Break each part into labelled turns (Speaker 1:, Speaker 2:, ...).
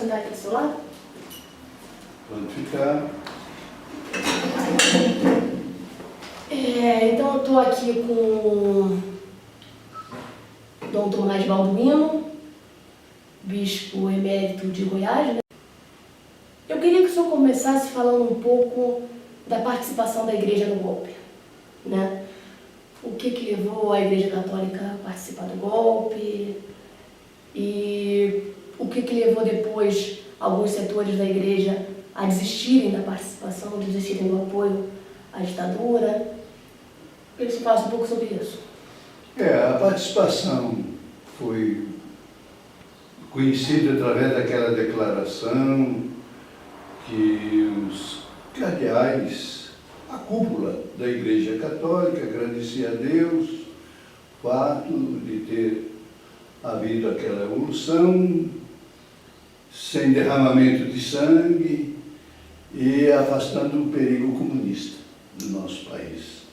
Speaker 1: sentar aqui do seu lado?
Speaker 2: Pode ficar.
Speaker 1: Então eu estou aqui com o Dom Tomás Balduino, bispo emérito de Goiás, né? Eu queria que o senhor começasse falando um pouco da participação da igreja no golpe, né? O que levou a Igreja Católica a participar do golpe e o que levou depois alguns setores da igreja a desistirem da participação, desistirem do apoio à ditadura. Eu queria que você falasse um pouco sobre isso.
Speaker 2: A participação foi conhecida através daquela declaração que os cardeais, a cúpula da Igreja Católica, agradecia a Deus o fato de ter havido aquela evolução sem derramamento de sangue e afastando o perigo comunista do nosso país.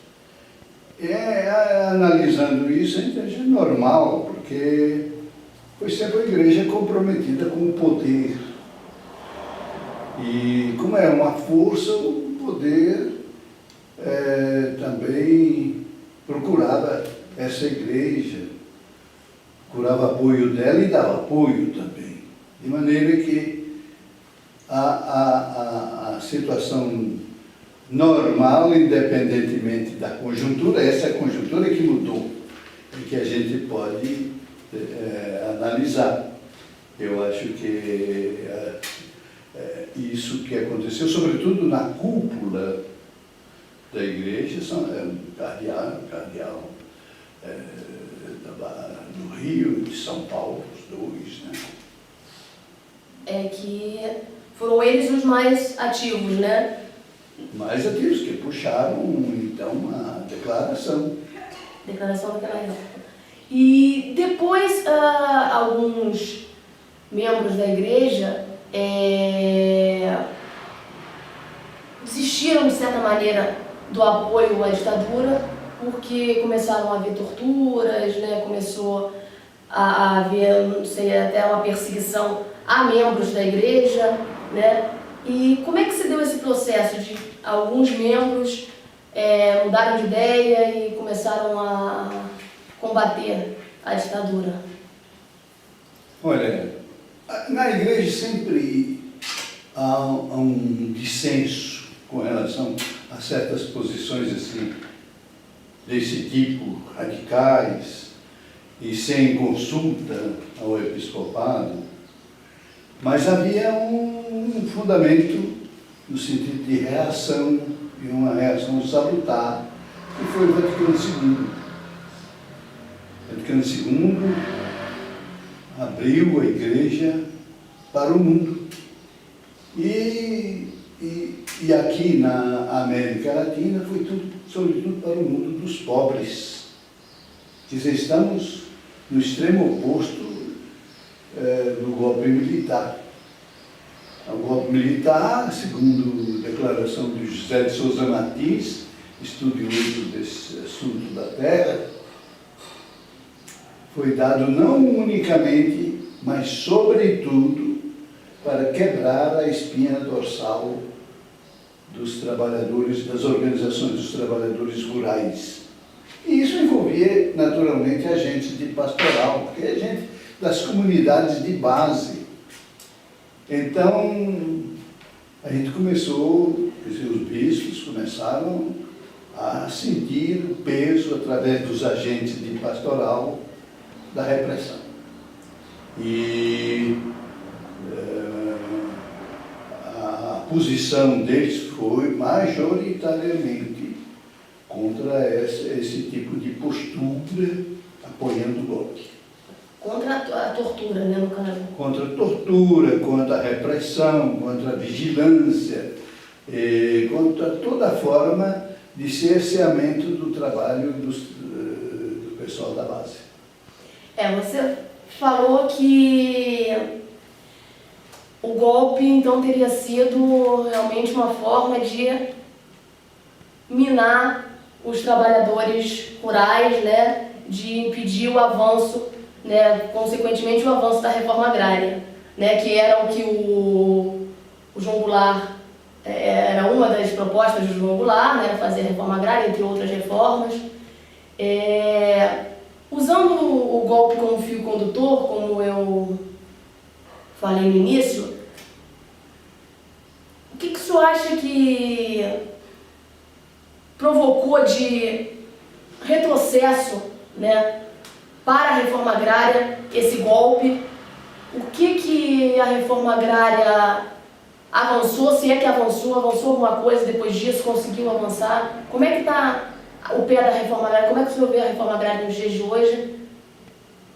Speaker 2: Analisando isso, a gente acha normal, porque foi sempre a igreja comprometida com o poder. E como é uma força, o poder também procurava essa igreja, procurava apoio dela e dava apoio também. De maneira que a situação normal, independentemente da conjuntura, essa é a conjuntura que mudou e que a gente pode analisar. Eu acho que isso que aconteceu, sobretudo na cúpula da igreja, cardeal do Rio e de São Paulo, os dois, né?
Speaker 1: Que foram eles os mais ativos, né?
Speaker 2: Mais ativos, que puxaram, então, a declaração.
Speaker 1: Declaração daquela época. E depois, alguns membros da igreja desistiram, de certa maneira, do apoio à ditadura, porque começaram a haver torturas, né? Começou a haver, não sei, até uma perseguição a membros da igreja, né? E como é que se deu esse processo de alguns membros mudaram de ideia e começaram a combater a ditadura?
Speaker 2: Olha, na igreja sempre há um dissenso com relação a certas posições assim, desse tipo, radicais, e sem consulta ao episcopado, mas havia um fundamento no sentido de reação, e uma reação salutar, que foi o Vaticano II. O Vaticano II abriu a igreja para o mundo. E aqui na América Latina foi tudo, sobretudo para o mundo dos pobres. Quer dizer, estamos no extremo oposto do golpe militar. O golpe militar, segundo a declaração de José de Souza Martins, estudioso desse assunto da terra, foi dado não unicamente, mas sobretudo, para quebrar a espinha dorsal dos trabalhadores, das organizações dos trabalhadores rurais. E isso envolvia, naturalmente, a gente de pastoral, porque a gente das comunidades de base. Então, a gente começou, os bispos começaram a sentir o peso, através dos agentes de pastoral, da repressão. E a posição deles foi majoritariamente contra esse tipo de postura, apoiando o golpe.
Speaker 1: Contra a tortura, né, no caso?
Speaker 2: Contra a tortura, contra a repressão, contra a vigilância, contra toda forma de cerceamento do trabalho do pessoal da base.
Speaker 1: Você falou que o golpe, então, teria sido realmente uma forma de minar os trabalhadores rurais, né, de impedir o avanço, né, consequentemente o avanço da reforma agrária, né, que era o que o João Goulart, era uma das propostas do João Goulart, né, fazer a reforma agrária, entre outras reformas. Usando o golpe como fio condutor, como eu falei no início, o que o senhor acha que provocou de retrocesso, né, para a reforma agrária, esse golpe? O que a reforma agrária avançou, se é que avançou alguma coisa depois disso, conseguiu avançar? Como é que está o pé da reforma agrária? Como é que o senhor vê a reforma agrária nos dias de hoje,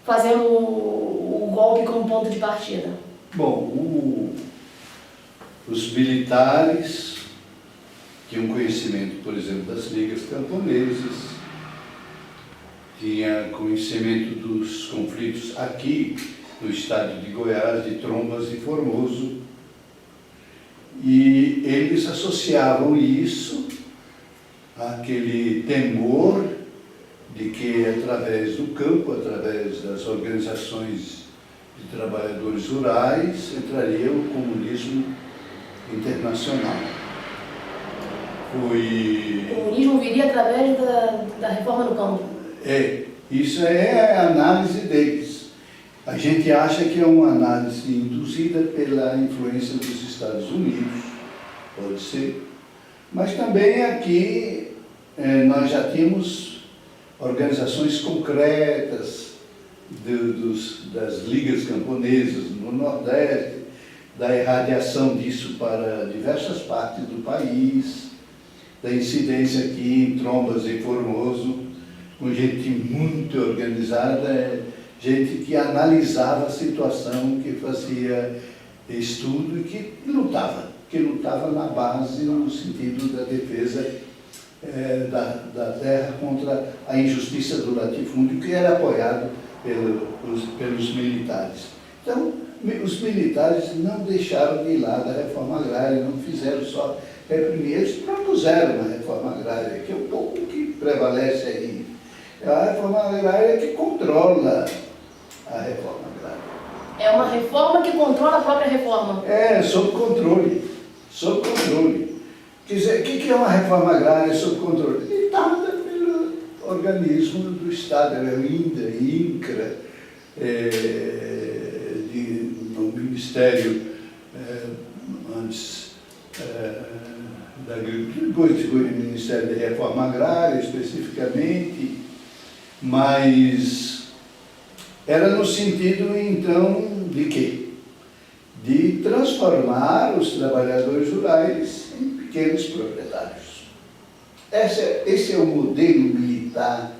Speaker 1: fazendo o golpe como ponto de partida?
Speaker 2: Bom, os militares tinham conhecimento, por exemplo, das ligas camponesas, tinha conhecimento dos conflitos aqui no estado de Goiás, de Trombas e Formoso, e eles associavam isso àquele temor de que, através do campo, através das organizações de trabalhadores rurais, entraria o comunismo internacional.
Speaker 1: O comunismo viria através da reforma no campo?
Speaker 2: Isso é a análise deles. A gente acha que é uma análise induzida pela influência dos Estados Unidos, pode ser, mas também aqui nós já tínhamos organizações concretas das ligas camponesas no Nordeste, da irradiação disso para diversas partes do país, da incidência aqui em Trombas e Formoso, com gente muito organizada, gente que analisava a situação, que fazia estudo e que lutava na base, no sentido da defesa da terra contra a injustiça do latifúndio, que era apoiado pelos militares. Então, os militares não deixaram de ir lá da reforma agrária, não fizeram só reprimir, eles propuseram uma reforma agrária, que é um pouco que prevalece aí. É a reforma agrária que controla a reforma agrária.
Speaker 1: É uma reforma que controla a própria reforma?
Speaker 2: Sob controle. Sob controle. Quer dizer, o que é uma reforma agrária sob controle? Ditada pelo organismo do Estado, o INCRA, no Ministério, antes da Agricultura, depois foi o Ministério da Reforma Agrária, especificamente, mas era no sentido, então, de quê? De transformar os trabalhadores rurais em pequenos proprietários. Esse é o modelo militar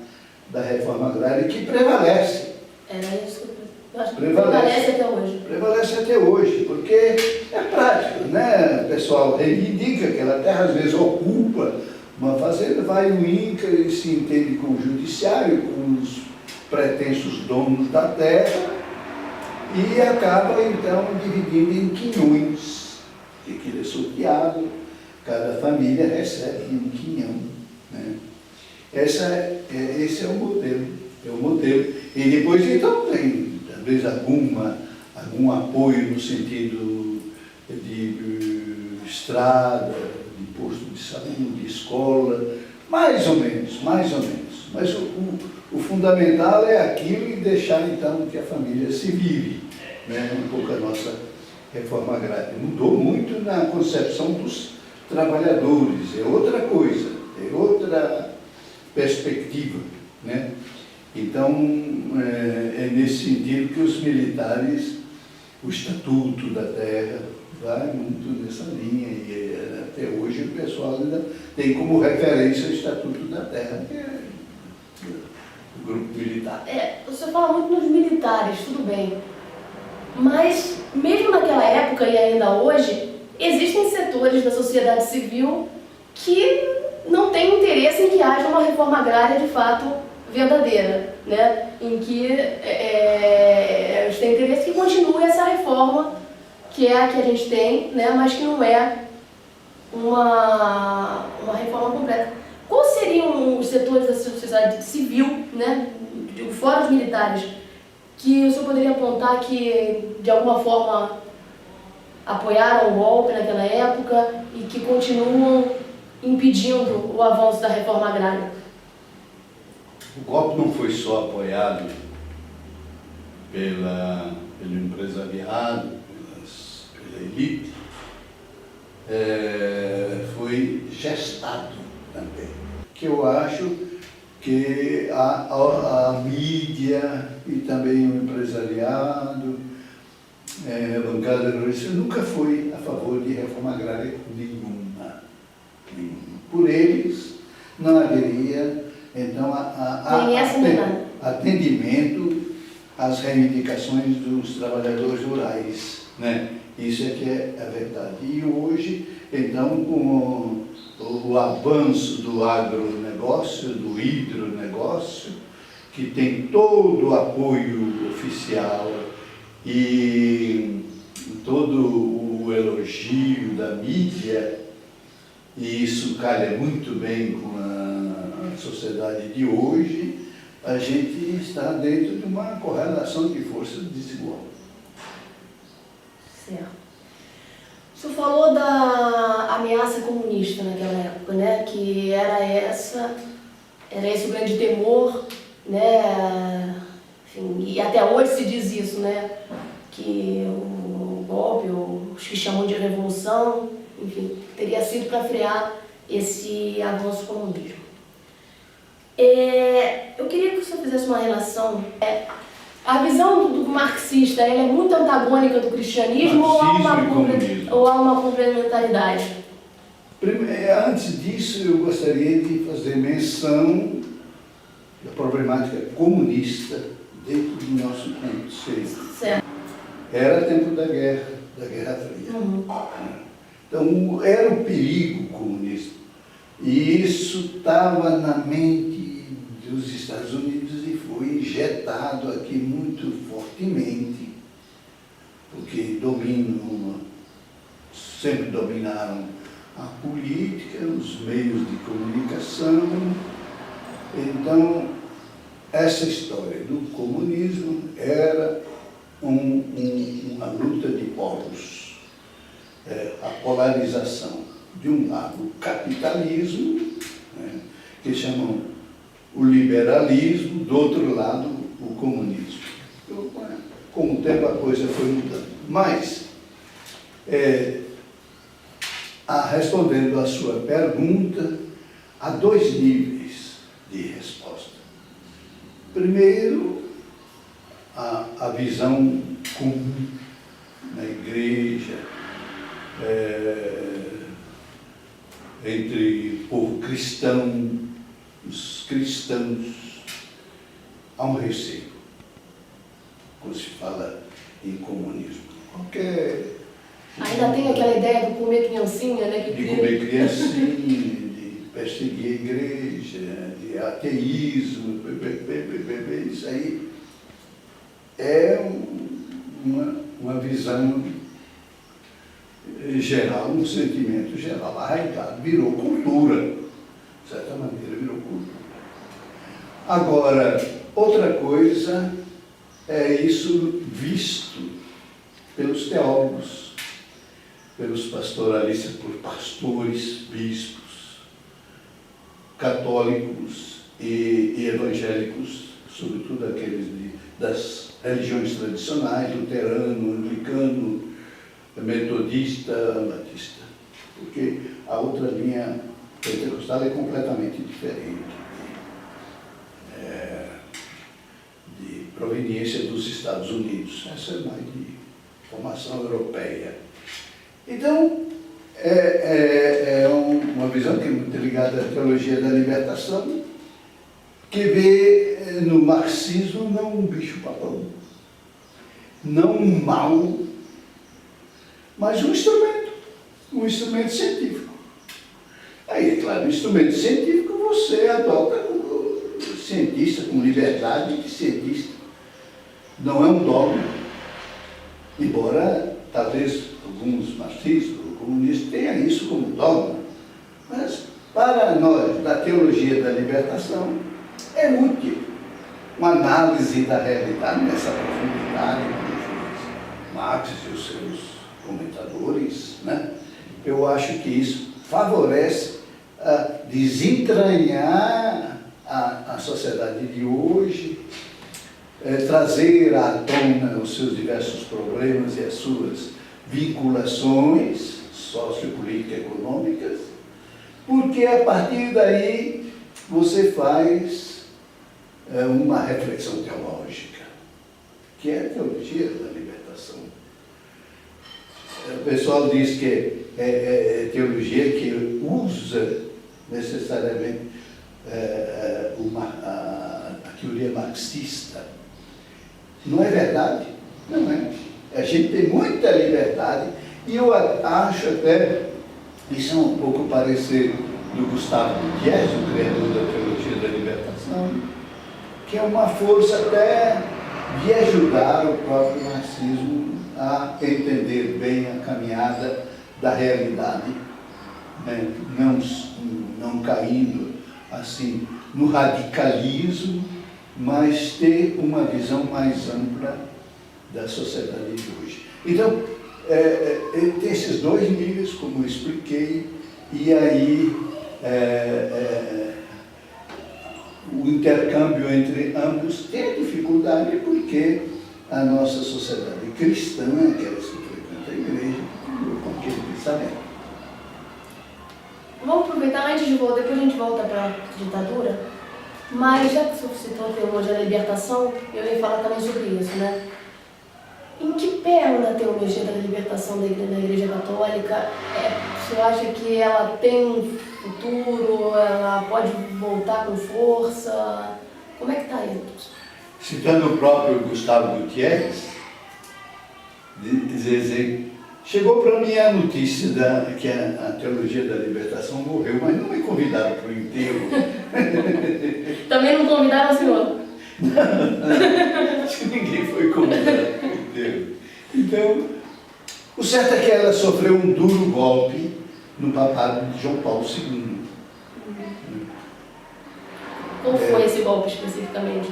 Speaker 2: da reforma agrária que prevalece.
Speaker 1: Era isso que eu acho que prevalece até hoje.
Speaker 2: Prevalece até hoje, porque é prático, né? O pessoal reivindica aquela terra, às vezes ocupa uma fazenda, vai no INCRA e se entende com o judiciário, com os pretensos donos da terra, e acaba então dividindo em quinhões, que aquilo é sorteado, cada família recebe um quinhão, né? Esse é o modelo. E depois então tem, talvez, algum apoio no sentido de estrada, de posto de saúde, escola, mais ou menos. Mas o fundamental é aquilo e deixar então que a família se vire, né? Um pouco a nossa reforma agrária. Mudou muito na concepção dos trabalhadores, é outra coisa, é outra perspectiva, né? Então, é nesse sentido que os militares, o Estatuto da Terra, vai muito nessa linha, e até hoje o pessoal ainda tem como referência o Estatuto da Terra, que é o grupo militar.
Speaker 1: O senhor fala muito nos militares, tudo bem, mas mesmo naquela época e ainda hoje, existem setores da sociedade civil que não têm interesse em que haja uma reforma agrária de fato verdadeira, né? Em que eles têm interesse que continue essa reforma, que é a que a gente tem, né? Mas que não é uma reforma completa. Quais seriam os setores da sociedade civil, né? Fora os militares, que o senhor poderia apontar que, de alguma forma, apoiaram o golpe naquela época e que continuam impedindo o avanço da reforma agrária?
Speaker 2: O golpe não foi só apoiado pelo empresariado, pela elite, foi gestado também. Que eu acho que a mídia e também o empresariado, a bancada ruralista, nunca foi a favor de reforma agrária nenhuma. Por eles, não haveria, então, atendimento às reivindicações dos trabalhadores rurais, né? Isso é que é a verdade. E hoje, então, com o avanço do agronegócio, do hidronegócio, que tem todo o apoio oficial e todo o elogio da mídia, e isso calha muito bem com a sociedade de hoje, a gente está dentro de uma correlação de forças desigual.
Speaker 1: Certo. O senhor falou da ameaça comunista naquela época, né? Que era esse o grande temor, né? Enfim, e até hoje se diz isso, né? Que o golpe, os que chamam de revolução, enfim, teria sido para frear esse avanço comunismo. Eu queria que o senhor fizesse uma relação. A visão do marxista, ela é muito antagônica do cristianismo ou há uma complementaridade?
Speaker 2: Antes disso, eu gostaria de fazer menção da problemática comunista dentro do nosso conceito.
Speaker 1: Certo.
Speaker 2: Era tempo da Guerra Fria.
Speaker 1: Uhum.
Speaker 2: Então, era um perigo comunista. E isso estava na mente dos Estados Unidos e foi injetado aqui muito fortemente, porque sempre dominaram a política, os meios de comunicação. Então, essa história do comunismo era uma luta de polos, a polarização. De um lado, o capitalismo, né, que chamam o liberalismo, do outro lado, o comunismo. Então, com o tempo a coisa foi mudando. Mas, respondendo à sua pergunta, há dois níveis de resposta. Primeiro, a visão comum na igreja, entre o povo cristão, os cristãos, há um receio quando se fala em comunismo.
Speaker 1: Ainda tem aquela ideia de comer criancinha, né?
Speaker 2: De comer criancinha, de perseguir a igreja, de ateísmo, isso aí é uma visão geral, um sentimento geral, arraigado, virou cultura, de certa maneira virou cultura. Agora, outra coisa é isso visto pelos teólogos, pelos pastoralistas, por pastores, bispos, católicos e evangélicos, sobretudo aqueles das religiões tradicionais, luterano, anglicano, metodista, batista, porque a outra linha pentecostal é completamente diferente, de proveniência dos Estados Unidos. Essa é mais de formação europeia. Então, é uma visão que é muito ligada à teologia da libertação, que vê no marxismo não um bicho-papão, não um mal, mas um instrumento científico. Aí, é claro, um instrumento científico você adota como cientista, com liberdade de cientista. Não é um dogma, embora talvez alguns marxistas ou comunistas tenham isso como dogma, mas para nós, da teologia da libertação, é útil uma análise da realidade nessa profundidade que fez Marx e os seus comentadores, né? Eu acho que isso favorece a desentranhar a sociedade de hoje, trazer à tona os seus diversos problemas e as suas vinculações sociopolítico-econômicas, porque a partir daí você faz uma reflexão teológica, que é a teologia da libertação. O pessoal diz que é teologia que usa necessariamente a teoria marxista. Não é verdade? Não é. A gente tem muita liberdade e eu acho até, isso é um pouco parecer do Gustavo Gutiérrez, o criador da teologia da libertação, que é uma força até de ajudar o próprio marxismo a entender bem a caminhada da realidade, né? Não caindo assim no radicalismo, mas ter uma visão mais ampla da sociedade de hoje. Então, tem esses dois níveis, como eu expliquei, e aí o intercâmbio entre ambos tem dificuldade porque a nossa sociedade cristã, aquelas que frequentam a igreja, com aquele pensamento.
Speaker 1: Vamos aproveitar antes de voltar, depois a gente volta para a ditadura, mas já que o senhor citou a teologia da libertação, eu ia falar também sobre isso, né? Em que pé anda a teologia da libertação da Igreja Católica? O senhor acha que ela tem um futuro, ela pode voltar com força? Como é que está isso?
Speaker 2: Citando o próprio Gustavo Gutiérrez, dizer, chegou para mim a notícia que a teologia da libertação morreu, mas não me convidaram para o enterro.
Speaker 1: Também não convidaram o senhor?
Speaker 2: Acho que ninguém foi convidado para o enterro. Então, o certo é que ela sofreu um duro golpe no papado de João Paulo II.
Speaker 1: Como foi esse golpe especificamente?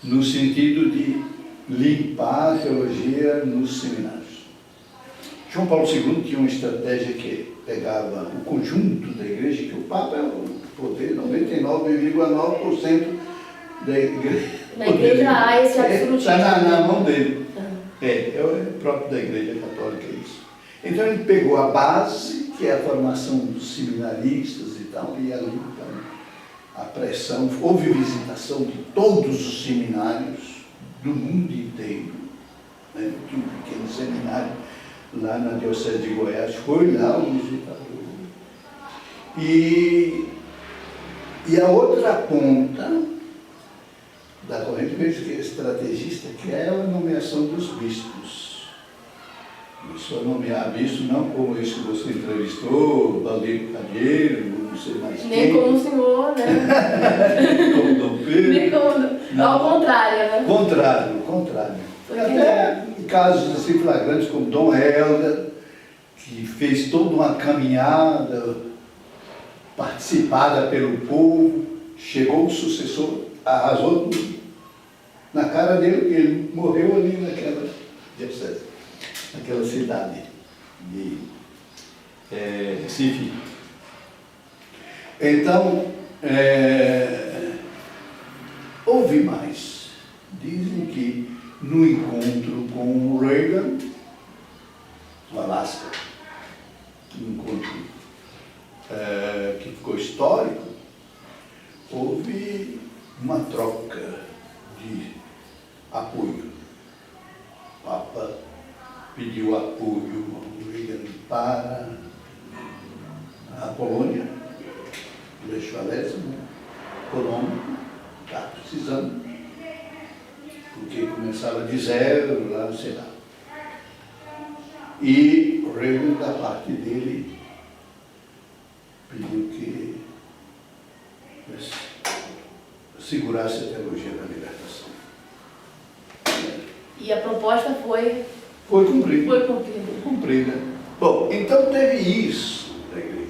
Speaker 2: No sentido de limpar a teologia nos seminários. João Paulo II tinha uma estratégia que pegava o conjunto da igreja, que o Papa é o poder, 99,9% da igreja.
Speaker 1: Na igreja há esse absolutismo.
Speaker 2: Está na mão dele. É próprio da igreja católica isso. Então ele pegou a base, que é a formação dos seminaristas e tal, e ali então, a pressão, houve visitação de todos os seminários do mundo inteiro, né? Tinha um pequeno seminário lá na Diocese de Goiás, foi lá o visitador. E a outra ponta da corrente estrategista, que é a nomeação dos bispos. Isso é nomear bispo não como isso que você entrevistou, Valdir Calheiro, não sei mais
Speaker 1: nem
Speaker 2: quem.
Speaker 1: como o senhor, né?
Speaker 2: Como Dom Pedro.
Speaker 1: Nem como... Ao contrário, né?
Speaker 2: Contrário. Até em casos assim flagrantes como Dom Helder, que fez toda uma caminhada participada pelo povo, chegou o sucessor, arrasou tudo na cara dele, ele morreu ali naquela diocese, naquela cidade de Recife. Então, houve mais. Dizem que no encontro com o Reagan, no Alasca, um encontro que ficou histórico, houve uma troca de apoio. O Papa pediu apoio ao Reagan para a Polônia, Lech Walesa, econômico, está precisando, porque começava de zero lá, sei lá. E o Reagan, da parte dele, pediu que segurasse a teologia da libertação.
Speaker 1: E a proposta foi...
Speaker 2: Foi cumprida.
Speaker 1: Foi cumprida.
Speaker 2: Cumprida. Bom, então teve isso da igreja.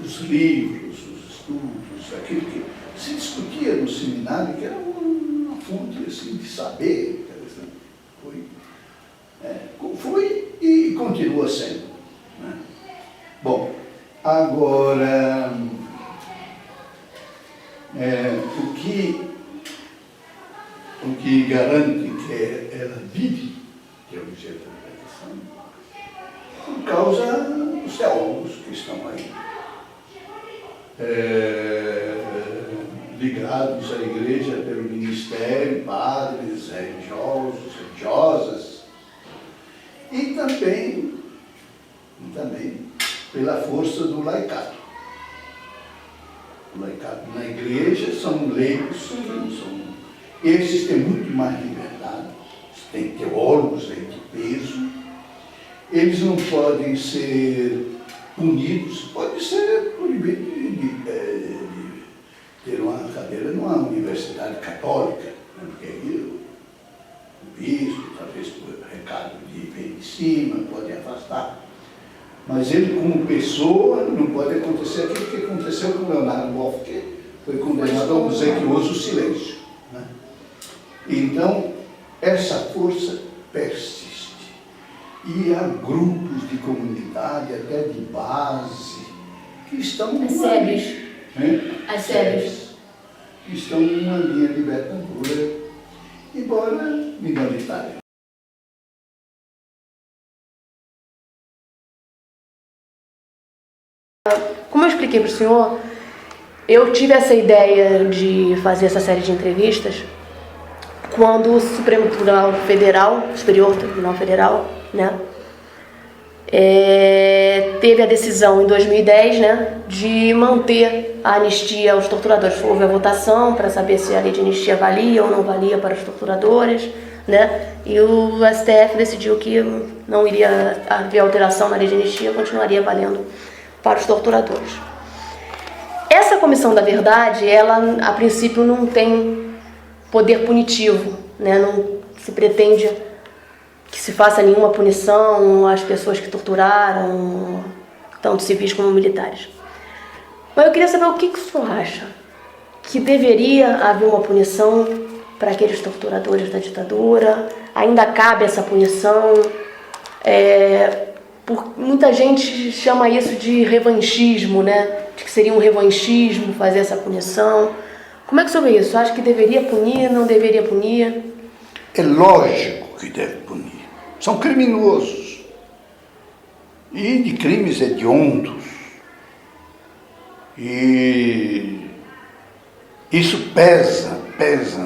Speaker 2: Os livros, os estudos, aquilo que se discutia no seminário, que era uma fonte assim, de saber. Foi e continua sendo. Né? Bom, agora, o que garante que ela vive, que é o objeto da meditação, por causa dos teólogos que estão aí, ligados à igreja pelo ministério, padres, religiosos, religiosas, e também pela força do laicato. O laicato na igreja são leigos, esses têm muito mais liberdade, têm teólogos aí de peso, eles não podem ser punidos, pode ser proibido de ter uma cadeira numa universidade católica, né? Porque aí o bispo, talvez por recado de vem de cima, pode afastar. Mas ele, como pessoa, não pode acontecer aquilo que aconteceu com Leonardo Boff, que foi condenado ao obsequioso silêncio. Né? Então, essa força persiste. E há grupos de comunidade, até de base, que estão...
Speaker 1: As SEBs. As SEBs.
Speaker 2: Que estão numa linha libertadora, embora minoritária.
Speaker 1: Como eu expliquei para o senhor, eu tive essa ideia de fazer essa série de entrevistas quando o Supremo Tribunal Federal, Superior Tribunal Federal, né, teve a decisão em 2010, né, de manter a anistia aos torturadores. Houve a votação para saber se a lei de anistia valia ou não valia para os torturadores, né, e o STF decidiu que não iria haver alteração na lei de anistia, continuaria valendo para os torturadores. Essa Comissão da Verdade, ela a princípio não tem poder punitivo, né? Não se pretende que se faça nenhuma punição às pessoas que torturaram, tanto civis como militares. Mas eu queria saber o que o senhor acha, que deveria haver uma punição para aqueles torturadores da ditadura? Ainda cabe essa punição? Muita gente chama isso de revanchismo, né? De que seria um revanchismo fazer essa punição. Como é que o senhor vê isso? Acha que deveria punir, não deveria punir?
Speaker 2: É lógico que deve punir. São criminosos. E de crimes hediondos. E isso pesa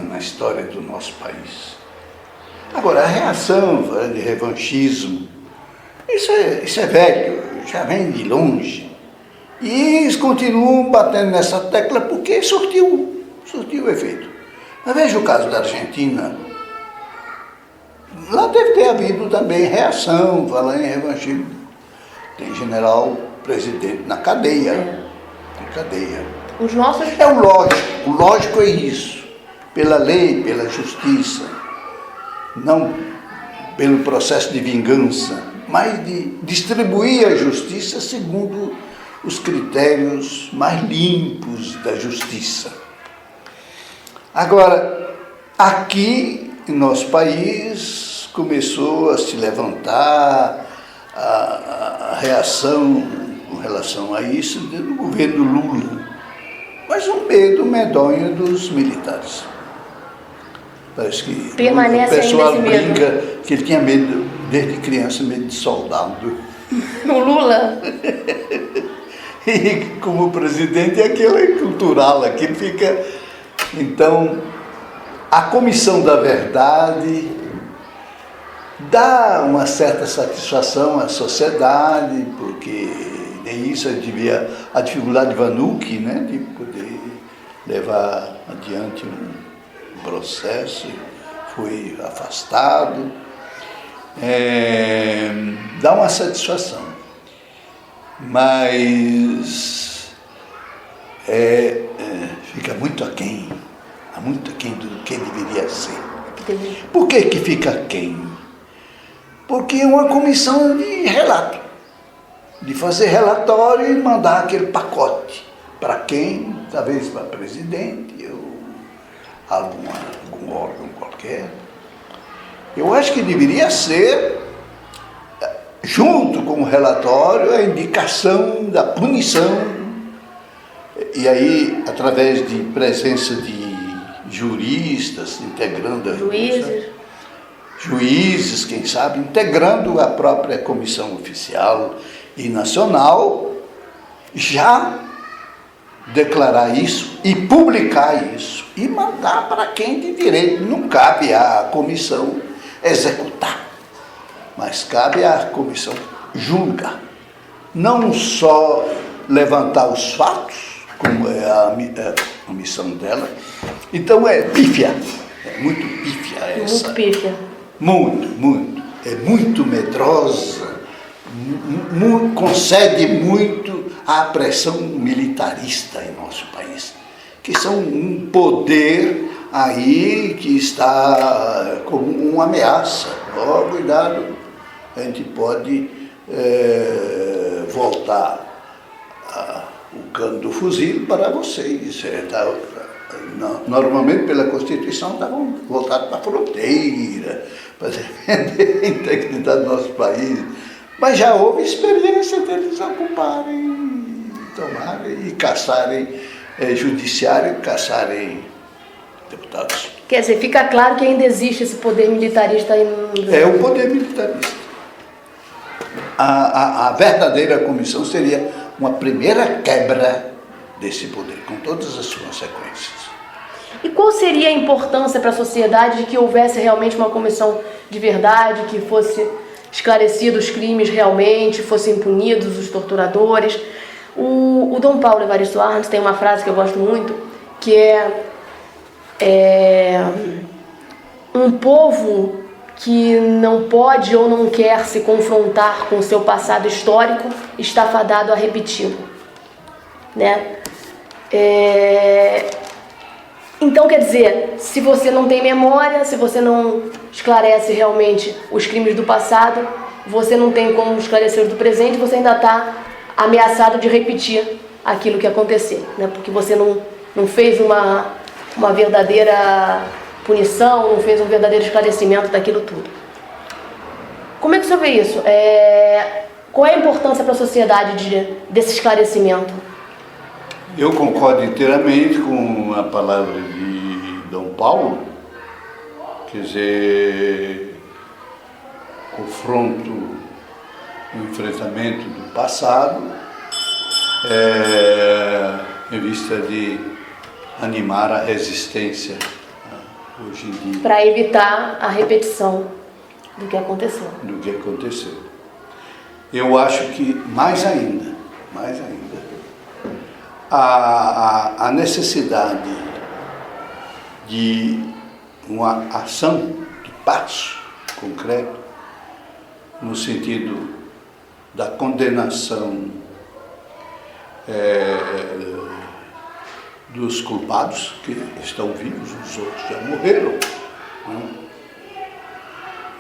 Speaker 2: na história do nosso país. Agora, a reação de revanchismo, isso é velho, já vem de longe. E eles continuam batendo nessa tecla porque surtiu efeito. Mas veja o caso da Argentina. Lá deve ter havido também reação, falando em revanchismo. Tem general presidente na cadeia.
Speaker 1: Os nossos...
Speaker 2: É o lógico é isso. Pela lei, pela justiça. Não pelo processo de vingança, mas de distribuir a justiça segundo os critérios mais limpos da justiça. Agora, aqui em nosso país começou a se levantar a reação com relação a isso do governo Lula, mas um medo medonho dos militares. Parece que
Speaker 1: permanece
Speaker 2: o pessoal
Speaker 1: ainda esse
Speaker 2: brinca
Speaker 1: medo.
Speaker 2: que ele tinha medo, desde criança, medo de soldado.
Speaker 1: O Lula?
Speaker 2: E como presidente, aquilo é cultural, aquilo fica... Então, a Comissão da Verdade dá uma certa satisfação à sociedade, porque nem isso devia a dificuldade de Vanucci, né, de poder levar adiante um processo, foi afastado, dá uma satisfação, mas fica muito aquém do que deveria ser. Por que fica aquém? Porque é uma comissão de relato, de fazer relatório e mandar aquele pacote para quem talvez para presidente ou algum órgão qualquer. Eu acho que deveria ser, junto com o relatório, a indicação da punição, e aí, através de presença de juristas, integrando a juízes, quem sabe, integrando a própria comissão oficial e nacional, já declarar isso e publicar isso e mandar para quem de direito. Não cabe à comissão executar, mas cabe à comissão julgar, não só levantar os fatos, como é a missão dela. Então é pífia, é muito pífia essa.
Speaker 1: Muito pífia.
Speaker 2: Muito. É muito medrosa, concede muito à pressão militarista em nosso país, que são um poder aí que está como uma ameaça. Oh, cuidado, a gente pode voltar o cano do fuzil para vocês. Normalmente, pela Constituição, estavam voltados para a fronteira, para defender a integridade do nosso país. Mas já houve experiência deles ocuparem, tomarem e caçarem judiciário, caçarem deputados.
Speaker 1: Quer dizer, fica claro que ainda existe esse poder militarista aí no...
Speaker 2: É o poder militarista. A verdadeira comissão seria uma primeira quebra desse poder, com todas as consequências.
Speaker 1: E qual seria a importância para a sociedade de que houvesse realmente uma comissão de verdade, que fosse esclarecidos os crimes realmente, fossem punidos os torturadores? O Dom Paulo Evaristo Arns tem uma frase que eu gosto muito, que é um povo que não pode ou não quer se confrontar com o seu passado histórico está fadado a repeti-lo, né? Então, quer dizer, se você não tem memória, se você não esclarece realmente os crimes do passado, você não tem como esclarecer os do presente, você ainda está ameaçado de repetir aquilo que aconteceu, né? Porque você não fez uma verdadeira punição, não fez um verdadeiro esclarecimento daquilo tudo. Como é que o senhor vê isso? Qual é a importância para a sociedade desse esclarecimento?
Speaker 2: Eu concordo inteiramente com a palavra de Dom Paulo, quer dizer, confronto, o enfrentamento do passado, em vista de animar a resistência hoje em dia.
Speaker 1: Para evitar a repetição do que aconteceu.
Speaker 2: Eu acho que mais ainda, a necessidade de uma ação de passo concreto no sentido da condenação dos culpados que estão vivos, os outros já morreram, né?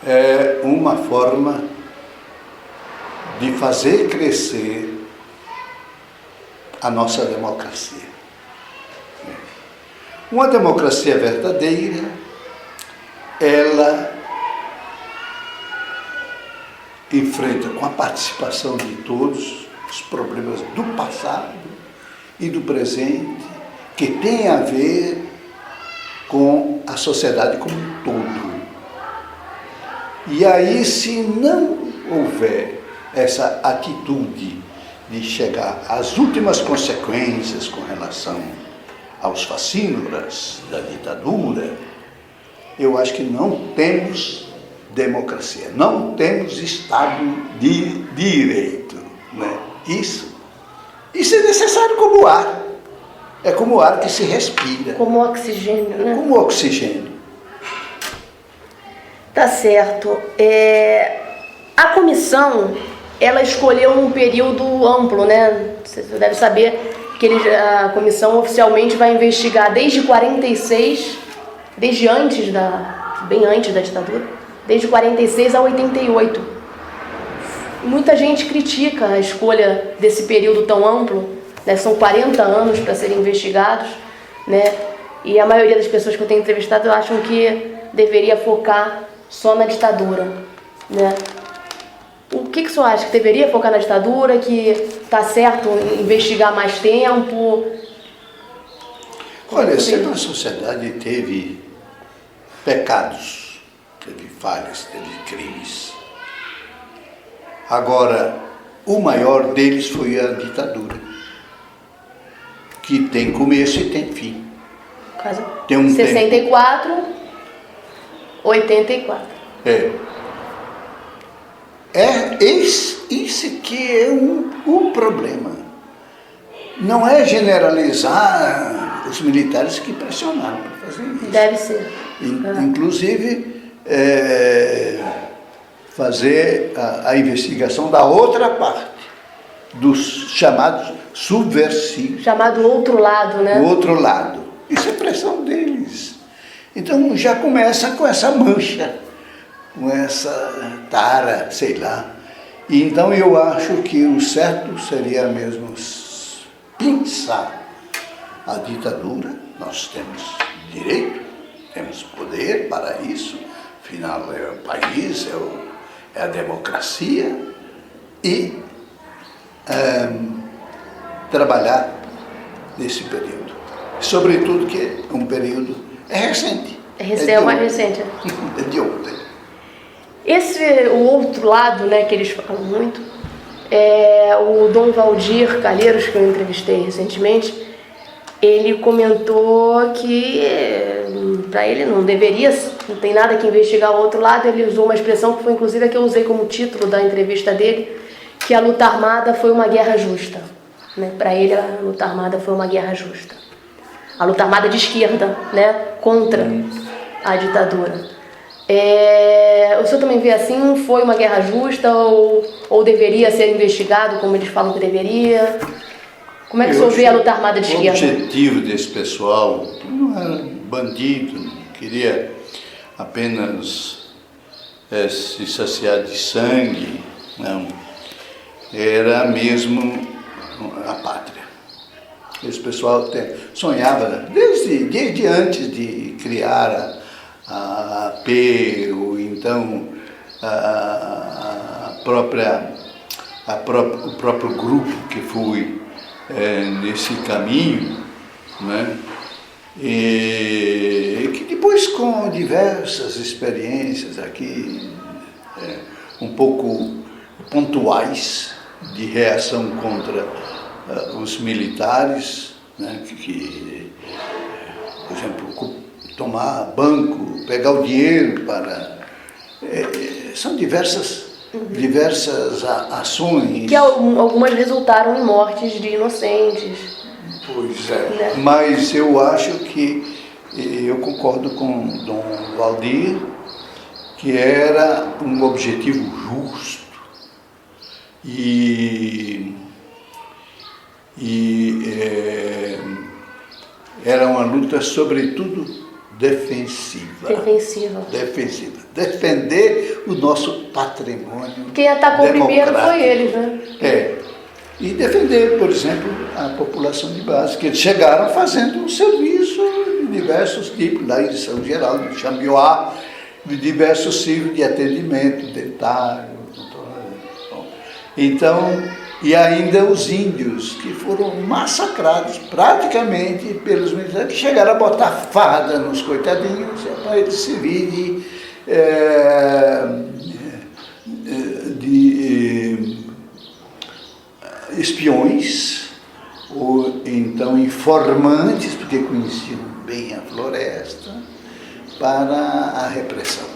Speaker 2: É uma forma de fazer crescer a nossa democracia. Uma democracia verdadeira, ela enfrenta com a participação de todos os problemas do passado e do presente, que tem a ver com a sociedade como um todo. E aí, se não houver essa atitude de chegar às últimas consequências com relação aos facínoras da ditadura, eu acho que não temos democracia, não temos Estado de Direito, né? Isso é necessário como ar. É como o ar que se respira.
Speaker 1: Como oxigênio, né?
Speaker 2: Como oxigênio.
Speaker 1: Tá certo. A comissão, ela escolheu um período amplo, né? Você deve saber que a comissão oficialmente vai investigar desde 46, bem antes da ditadura, desde 46 a 88. Muita gente critica a escolha desse período tão amplo né? São 40 anos para serem investigados, né? E a maioria das pessoas que eu tenho entrevistado acham que deveria focar só na ditadura, né? O que o senhor acha? Que deveria focar na ditadura, que está certo investigar mais tempo?
Speaker 2: Olha, sempre a sociedade teve pecados, teve falhas, teve crimes. Agora, o maior deles foi a ditadura, que tem começo e tem fim. Tem um
Speaker 1: 64, 84.
Speaker 2: Isso que é um problema. Não é generalizar os militares que pressionaram para fazer isso.
Speaker 1: Deve ser.
Speaker 2: Inclusive, fazer a investigação da outra parte, dos chamados subversivos.
Speaker 1: Chamado outro lado, né?
Speaker 2: O outro lado. Isso é pressão deles. Então já começa com essa mancha, com essa tara, sei lá. E então eu acho que o certo seria mesmo pinçar a ditadura. Nós temos direito, temos poder para isso, afinal é o país, é a democracia, e trabalhar nesse período. Sobretudo que é um período recente.
Speaker 1: É mais recente.
Speaker 2: É de ontem.
Speaker 1: O outro lado, né, que eles falam muito, o Dom Valdir Calheiros, que eu entrevistei recentemente, ele comentou que para ele não tem nada que investigar o outro lado. Ele usou uma expressão que foi inclusive a que eu usei como título da entrevista dele, que a luta armada foi uma guerra justa, né? Para ele a luta armada foi uma guerra justa. A luta armada de esquerda, né, contra a ditadura. O senhor também vê assim, foi uma guerra justa ou deveria ser investigado, como eles falam que deveria? Como é que o senhor vê a luta armada de esquerda?
Speaker 2: O objetivo desse pessoal não era bandido, não queria apenas se saciar de sangue, não. Era mesmo a pátria. Esse pessoal sonhava, desde antes de criar a AP, ou então o próprio grupo que foi nesse caminho, né? E que depois, com diversas experiências aqui, um pouco pontuais, de reação contra os militares, né? Por exemplo, tomar banco, pegar o dinheiro para... são diversas ações. Que
Speaker 1: algumas resultaram em mortes de inocentes.
Speaker 2: Pois é, né? Mas eu acho que, eu concordo com Dom Valdir, que era um objetivo justo e era uma luta, sobretudo, defensiva. Defender o nosso patrimônio.
Speaker 1: Quem atacou primeiro foi eles, né?
Speaker 2: E defender, por exemplo, a população de base, que eles chegaram fazendo um serviço de diversos tipos, lá em São Geraldo, de Xambioá, de diversos ciclos de atendimento dentário. Então, e ainda os índios, que foram massacrados praticamente pelos militares, que chegaram a botar farda nos coitadinhos, para eles servirem de espiões, ou então informantes, porque conheciam bem a floresta, para a repressão.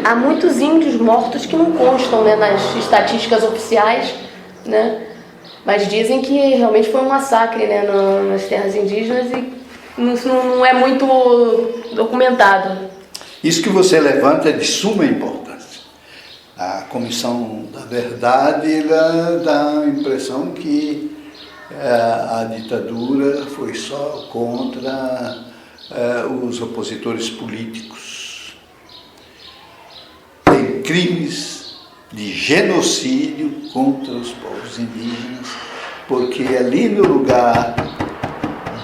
Speaker 1: Há muitos índios mortos que não constam, né, nas estatísticas oficiais, né? Mas dizem que realmente foi um massacre, né, nas terras indígenas, e isso não é muito documentado.
Speaker 2: Isso que você levanta é de suma importância. A Comissão da Verdade dá a impressão que a ditadura foi só contra os opositores políticos. Tem crimes de genocídio contra os povos indígenas, porque ali no lugar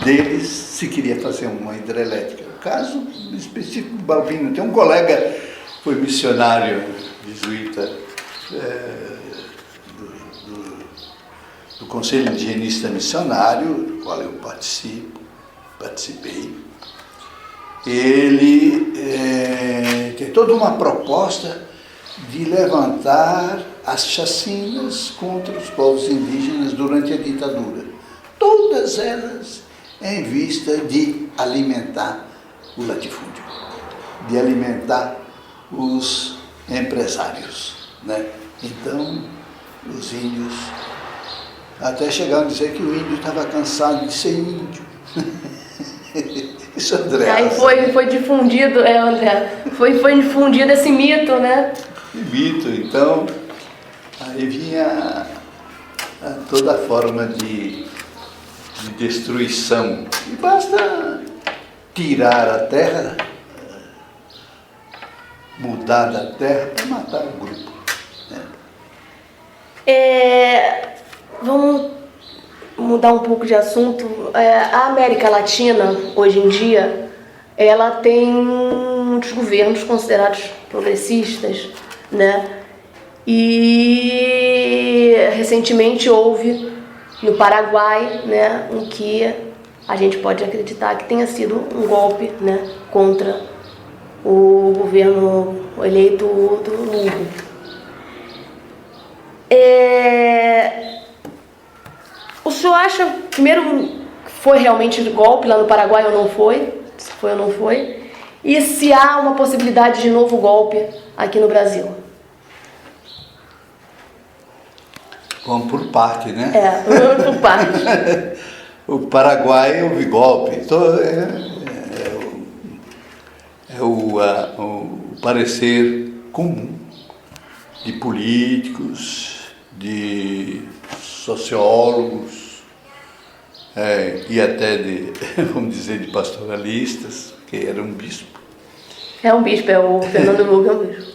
Speaker 2: deles se queria fazer uma hidrelétrica. O caso específico do Balbino, tem um colega que foi missionário jesuíta do Conselho Indigenista Missionário, do qual eu participei. Ele tem toda uma proposta de levantar as chacinas contra os povos indígenas durante a ditadura. Todas elas em vista de alimentar o latifúndio, de alimentar os empresários, né? Então, os índios até chegaram a dizer que o índio estava cansado de ser índio. Isso, André.
Speaker 1: Aí foi difundido, André, foi difundido esse mito, né?
Speaker 2: Mito, então, aí vinha toda forma de destruição. E basta tirar a terra, mudar da terra para matar o grupo, né?
Speaker 1: Vamos mudar um pouco de assunto. A América Latina, hoje em dia, ela tem muitos governos considerados progressistas, né? E recentemente houve no Paraguai, né, em que a gente pode acreditar que tenha sido um golpe, né, contra o governo eleito do Lugo. O senhor acha, primeiro, que foi realmente golpe lá no Paraguai ou não foi? Se foi ou não foi? E se há uma possibilidade de novo golpe aqui no Brasil?
Speaker 2: Vamos por parte, né?
Speaker 1: Vamos por parte.
Speaker 2: O Paraguai houve golpe. Então, o parecer comum de políticos, de sociólogos, e até de, vamos dizer, de pastoralistas, que era um bispo.
Speaker 1: É um bispo, o Fernando Lugo é um bispo.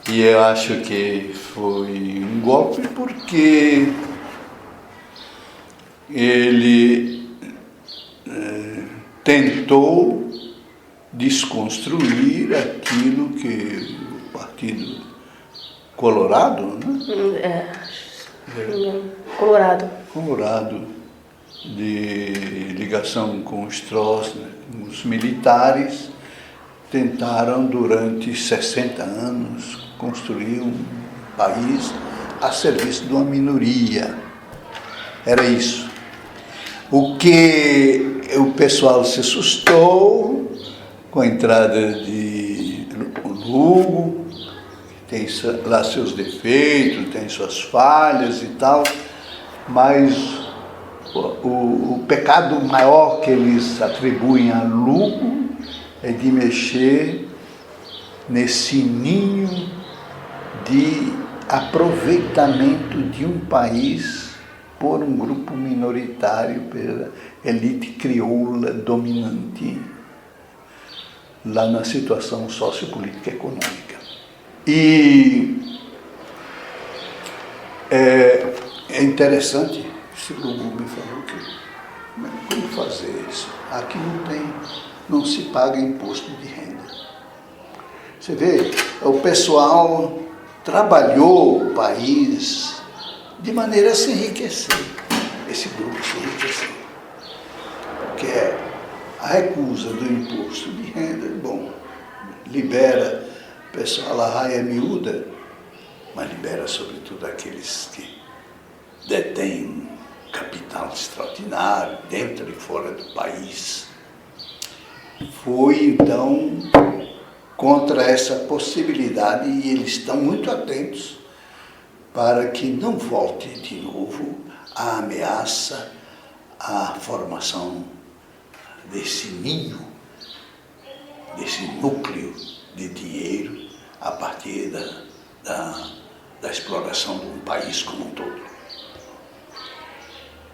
Speaker 2: E eu acho que foi um golpe porque ele tentou desconstruir aquilo que o Partido Colorado, né? Colorado, de ligação com os Stroessner, os militares, tentaram durante 60 anos construir um país a serviço de uma minoria. Era isso. O que o pessoal se assustou com a entrada de Lugo, tem lá seus defeitos, tem suas falhas e tal, mas o pecado maior que eles atribuem a Lugo é de mexer nesse ninho de aproveitamento de um país por um grupo minoritário, pela elite crioula dominante lá na situação sociopolítica e econômica. E é interessante, esse Lugo me falou que como fazer isso? Aqui não se paga imposto de renda. Você vê, o pessoal trabalhou o país de maneira a se enriquecer. Esse grupo se enriqueceu. Porque a recusa do imposto de renda, bom, libera o pessoal a raia miúda, mas libera sobretudo aqueles que detêm capital extraordinário dentro e fora do país. Foi então contra essa possibilidade e eles estão muito atentos para que não volte de novo a ameaça à formação desse ninho, desse núcleo de dinheiro a partir da exploração de um país como um todo.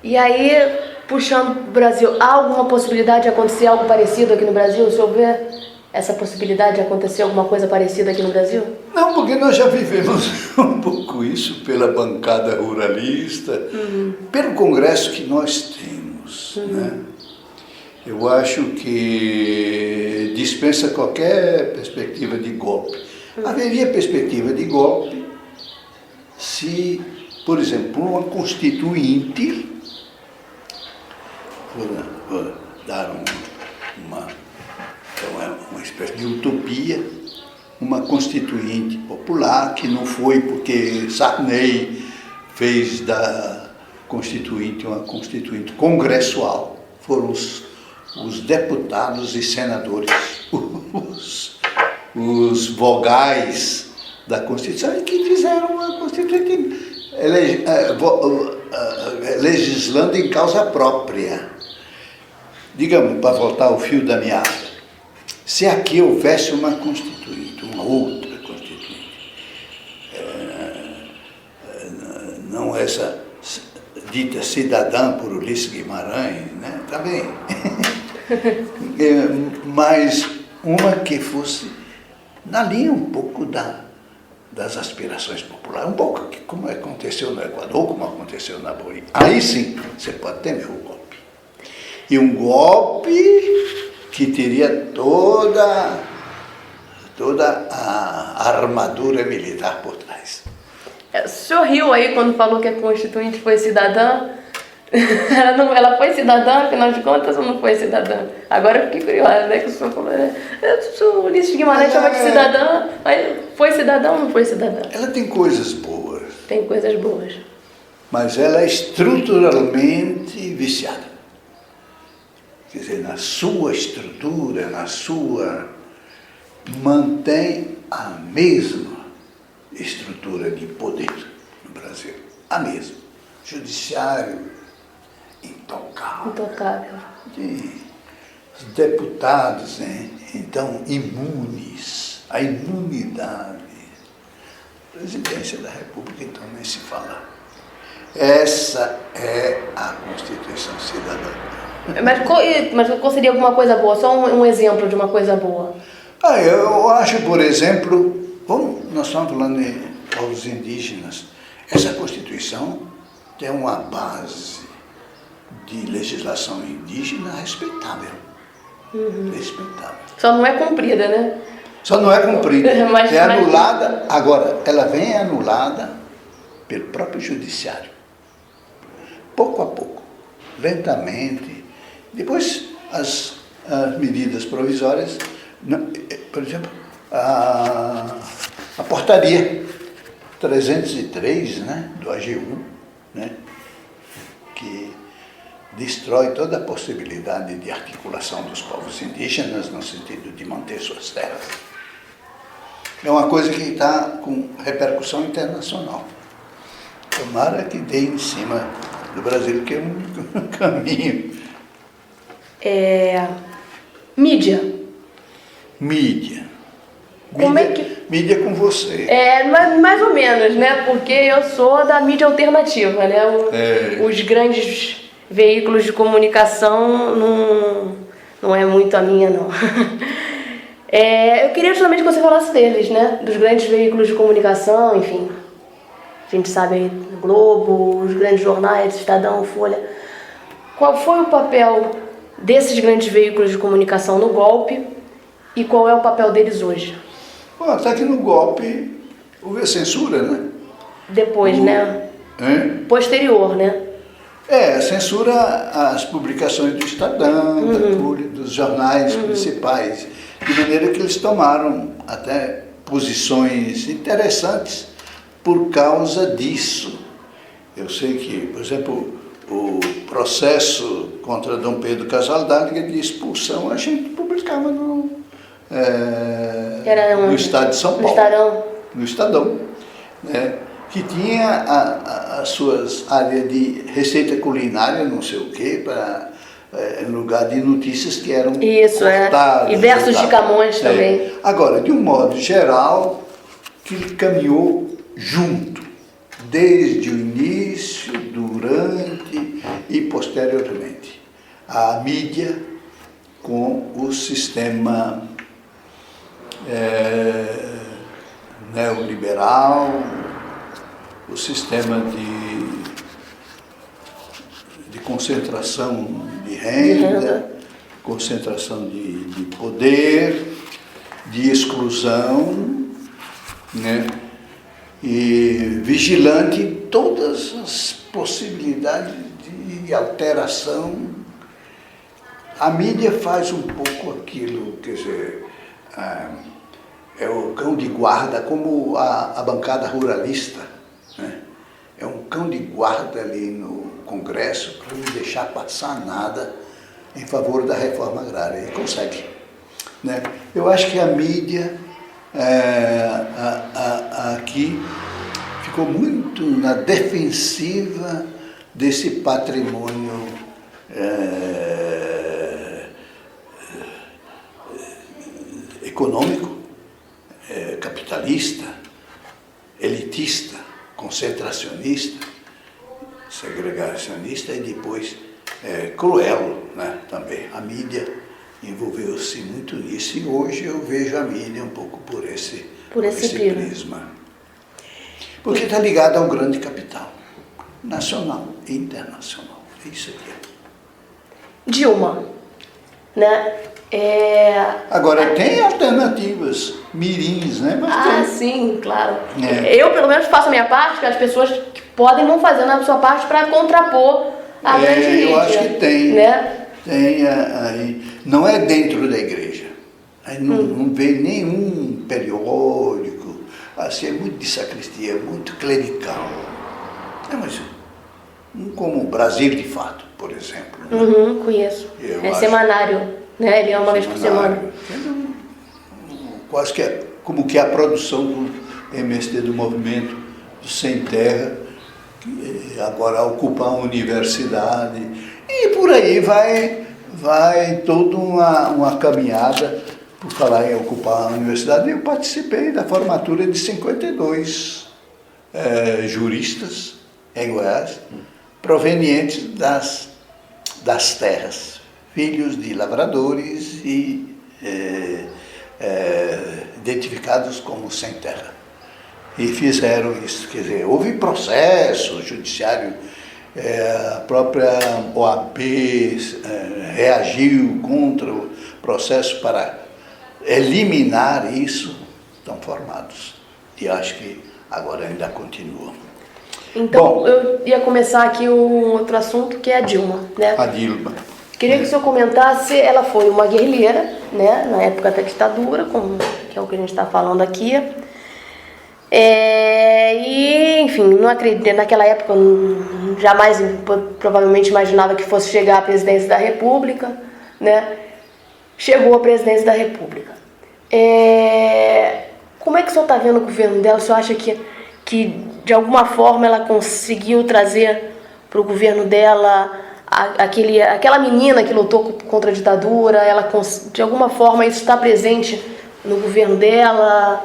Speaker 1: E aí, puxando para o Brasil, há alguma possibilidade de acontecer algo parecido aqui no Brasil? O senhor vê essa possibilidade de acontecer alguma coisa parecida aqui no Brasil?
Speaker 2: Não, porque nós já vivemos um pouco isso pela bancada ruralista, pelo congresso que nós temos, né? Eu acho que dispensa qualquer perspectiva de golpe. Haveria perspectiva de golpe se, por exemplo, uma constituinte, vou dar uma espécie de utopia, uma constituinte popular, que não foi porque Sarney fez da constituinte uma constituinte congressual, foram os deputados e senadores, os vogais da Constituição, e que fizeram uma constituinte legislando em causa própria. Digamos, para voltar ao fio da meada, se aqui houvesse uma constituinte, uma outra constituinte, não essa dita cidadã por Ulisses Guimarães, né? Tá bem. Mas uma que fosse na linha um pouco das aspirações populares, um pouco como aconteceu no Equador, como aconteceu na Bolívia. Aí sim, você pode temer o golpe. E um golpe que teria toda a armadura militar por trás.
Speaker 1: O senhor riu aí quando falou que a Constituinte foi cidadã? Ela foi cidadã, afinal de contas, ou não foi cidadã? Agora eu fiquei curiosa, né? Que o senhor falou, né? O Ulisses Guimarães chama de cidadã, mas foi cidadã ou não foi cidadã?
Speaker 2: Ela tem coisas boas.
Speaker 1: Tem coisas boas.
Speaker 2: Mas ela é estruturalmente viciada. Quer dizer, na sua estrutura, mantém a mesma estrutura de poder no Brasil. A mesma. Judiciário intocável.
Speaker 1: Intocável.
Speaker 2: Os deputados, né? Então, imunes. A imunidade. Presidência da República, então, nem se fala. Essa é a Constituição Cidadã.
Speaker 1: Mas qual seria alguma coisa boa? Só um exemplo de uma coisa boa.
Speaker 2: Eu acho, por exemplo, nós estamos falando de povos indígenas, essa Constituição tem uma base de legislação indígena respeitável. Respeitável.
Speaker 1: Só não é cumprida, né?
Speaker 2: Só não é cumprida.
Speaker 1: Mas,
Speaker 2: é anulada. Agora, ela vem anulada pelo próprio judiciário. Pouco a pouco, lentamente. Depois, as medidas provisórias, por exemplo, a portaria 303, né, do AGU, né, que destrói toda a possibilidade de articulação dos povos indígenas no sentido de manter suas terras. É uma coisa que está com repercussão internacional. Tomara que dê em cima do Brasil, que é um caminho.
Speaker 1: Mídia.
Speaker 2: Como é que... Mídia com você.
Speaker 1: Mais ou menos, né? Porque eu sou da mídia alternativa, né? Os grandes veículos de comunicação não é muito a minha, não. Eu queria justamente que você falasse deles, né? Dos grandes veículos de comunicação, enfim. A gente sabe aí, Globo, os grandes jornais, Estadão, Folha. Qual foi o papel desses grandes veículos de comunicação no golpe e qual é o papel deles hoje?
Speaker 2: Até que no golpe houve a censura, né?
Speaker 1: Depois, né? Posterior, né?
Speaker 2: A censura às publicações do Estadão, da Folha, dos jornais principais, de maneira que eles tomaram até posições interessantes por causa disso. Eu sei que, por exemplo, o processo contra Dom Pedro Casaldáliga de expulsão, a gente publicava no Estado de São Paulo. No Estadão. Né? Que tinha as suas áreas de receita culinária, não sei o quê, em lugar de notícias que eram cortadas.
Speaker 1: E versos de Camões também.
Speaker 2: Agora, de um modo geral, que ele caminhou junto, desde o início, durante e posteriormente. A mídia com o sistema neoliberal, o sistema de concentração de renda, concentração de poder, de exclusão, né? E vigilante em todas as possibilidades de alteração. A mídia faz um pouco aquilo, quer dizer, é o cão de guarda, como a bancada ruralista, né? É um cão de guarda ali no Congresso para não deixar passar nada em favor da reforma agrária, e consegue, né? Eu acho que a mídia aqui ficou muito na defensiva desse patrimônio econômico, capitalista, elitista, concentracionista, segregacionista e depois cruel, né, também. A mídia envolveu-se muito nisso e hoje eu vejo a mídia um pouco por esse prisma. Porque está ligada ao grande capital, nacional e internacional. É isso aqui.
Speaker 1: Dilma, né?
Speaker 2: Agora, tem alternativas, mirins, né? Mas tem.
Speaker 1: Sim, claro. Eu, pelo menos, faço a minha parte, que as pessoas que podem vão fazendo a sua parte para contrapor a grande mídia.
Speaker 2: Eu acho que tem.
Speaker 1: Né?
Speaker 2: Tem aí. Não é dentro da igreja. Aí não vê nenhum periódico. Assim, é muito de sacristia, muito clerical. Mas como o Brasil de Fato, por exemplo. Né?
Speaker 1: Conheço. Semanário. Né? Ele é uma vez por semana.
Speaker 2: Quase que como que a produção do MST, do Movimento do Sem Terra, que agora ocupa a universidade, e por aí vai toda uma caminhada por falar em ocupar a universidade. Eu participei da formatura de 52 juristas em Goiás, provenientes das terras, filhos de lavradores e identificados como sem terra. E fizeram isso, quer dizer, houve processo judiciário, a própria OAB reagiu contra o processo para eliminar isso, estão formados. E acho que agora ainda continuam.
Speaker 1: Então, bom, eu ia começar aqui um outro assunto, que é a Dilma, né?
Speaker 2: A Dilma.
Speaker 1: Queria que o senhor comentasse, ela foi uma guerrilheira, né, na época da ditadura, que é o que a gente está falando aqui. E, enfim, não acredito, naquela época jamais provavelmente imaginava que fosse chegar à presidência da República, né? Chegou à presidência da República. Como é que o senhor está vendo o governo dela? O senhor acha que de alguma forma ela conseguiu trazer para o governo dela aquela menina que lutou contra a ditadura? De alguma forma isso está presente no governo dela?